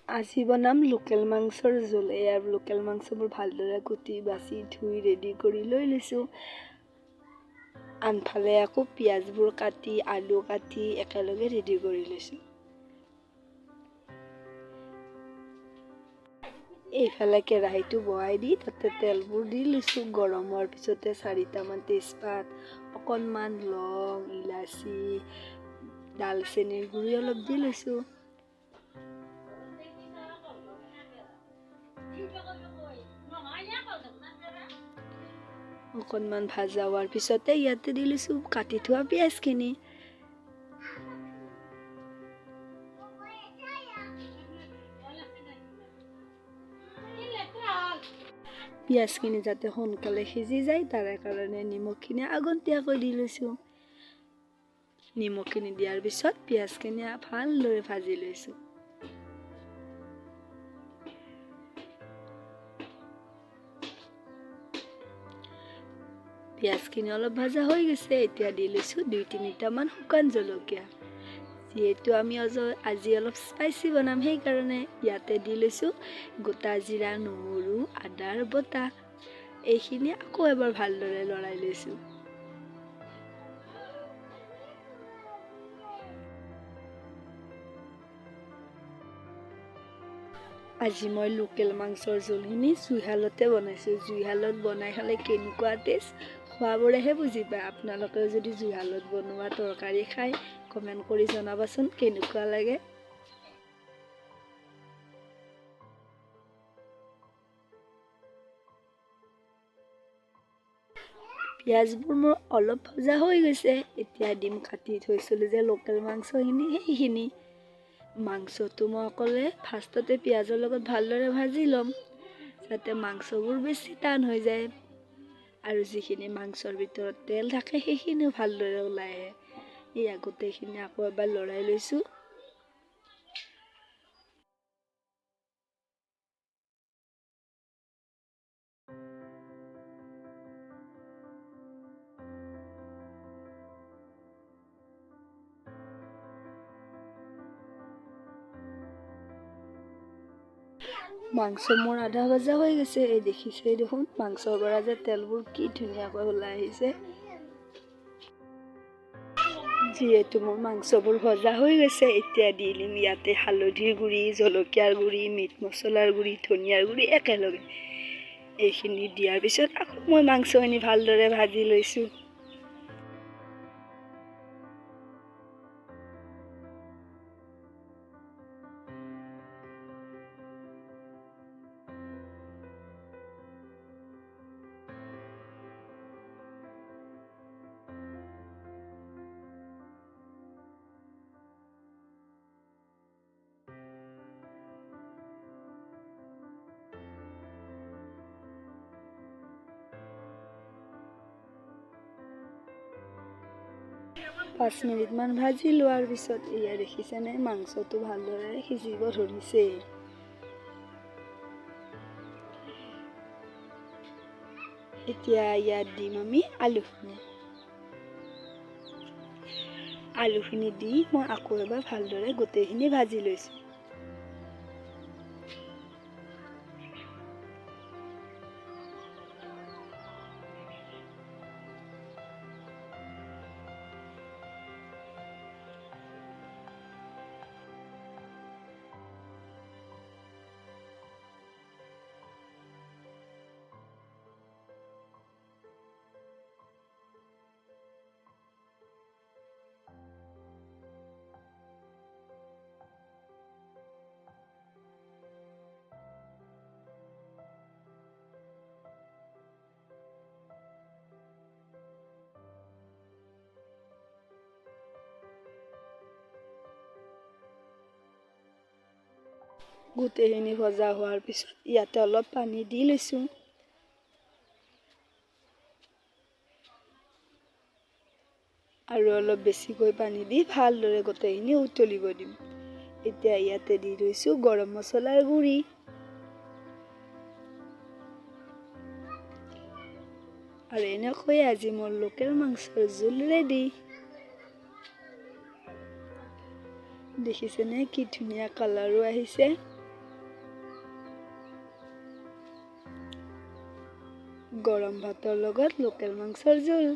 আজি বনাম লোকেল মাংসৰ জোল। এয়া লোকেল মাংসবোৰ ভালদৰে কুটি বাছি ধুই ৰেডি কৰি লৈ লৈছোঁ। আনফালে আকৌ পিঁয়াজবোৰ কাটি আলু কাটি একেলগে ৰেডি কৰি লৈছোঁ। এইফালে কেৰাহীটো বহাই দি তাতে তেলবোৰ দি লৈছোঁ। গৰম হোৱাৰ পিছতে 4টামান তেজপাত, অকণমান লং, ইলাচি, ডালচেনিৰ গুড়ি অলপ দি লৈছোঁ। অকণমান ভাজা হোৱাৰ পিছতে ইয়াতে দি লৈছোঁ কাটি থোৱা পিঁয়াজখিনি। পিঁয়াজখিনি যাতে সোনকালে সিজি যায় তাৰে কাৰণে নিমখখিনি আগতীয়াকৈ দি লৈছোঁ। নিমখখিনি দিয়াৰ পিছত পিঁয়াজখিনি ভালদৰে ভাজি লৈছোঁ। পিঁয়াজখিনি অলপ ভাজা হৈ গৈছে। এতিয়া দি লৈছোঁ 2-3টামান শুকান জলকীয়া। যিহেতু আমি আজি অলপ স্পাইচি বনাম সেইকাৰণে ইয়াতে দি লৈছোঁ গোটা জিৰা, নহৰু, আদাৰ বটা। এইখিনি আকৌ এবাৰ ভালদৰে লৰাই লৈছোঁ। আজি মই লোকেল মাংসৰ জোলখিনি জুইশালতে বনাইছোঁ। জুইশালত বনাই খালে কেনেকুৱা টেষ্ট খোৱাবোৰেহে বুজি পায়। আপোনালোকেও যদি জুইশালত বনোৱা তৰকাৰী খায় কমেণ্ট কৰি জনাবাচোন কেনেকুৱা লাগে। পিঁয়াজবোৰ মোৰ অলপ ভজা হৈ গৈছে। এতিয়া দিম কাটি থৈছিলোঁ যে লোকেল মাংসখিনি, সেইখিনি মাংসটো মই অকলে ফাৰ্ষ্টতে পিঁয়াজৰ লগত ভালদৰে ভাজি ল'ম যাতে মাংসবোৰ বেছি টান হৈ যায় আৰু যিখিনি মাংসৰ ভিতৰত তেল থাকে সেইখিনিও ভালদৰে ওলাই আহে। এয়া গোটেইখিনি আকৌ এবাৰ লৰাই লৈছোঁ। মাংস মোৰ আধা ভজা হৈ গৈছে। এই দেখিছে দেখোন মাংসৰ পৰা যে তেলবোৰ কি ধুনীয়াকৈ ওলাই আহিছে। যিহেতু মোৰ মাংসবোৰ ভজা হৈ গৈছে এতিয়া দি দিম ইয়াতে হালধিৰ গুড়ি, জলকীয়াৰ গুড়ি, মিট মছলাৰ গুড়ি, ধনিয়াৰ গুড়ি একেলগে। এইখিনি দিয়াৰ পিছত আকৌ মই মাংসখিনি ভালদৰে ভাজি লৈছোঁ। পাঁচ মিনিটমান ভাজি লোৱাৰ পিছত এয়া দেখিছেনে মাংসটো ভালদৰে সিজিব ধৰিছে। এতিয়া ইয়াত দিম আমি আলুখিনি দি মই আকৌ এবাৰ ভালদৰে গোটেইখিনি ভাজি লৈছোঁ। গোটেইখিনি ভজা হোৱাৰ পিছত ইয়াতে অলপ পানী দি লৈছোঁ। আৰু অলপ বেছিকৈ পানী দি ভালদৰে গোটেইখিনি উতলিব দিম। এতিয়া ইয়াতে দি লৈছোঁ গৰম মছলাৰ গুড়ি। আৰু এনেকৈ আজি মোৰ লোকেল মাংসৰ জোল ৰেডি। দেখিছেনে কি ধুনীয়া কালাৰো আহিছে। গৰম ভাতৰ লগত লোকেল মাংসৰ জোল।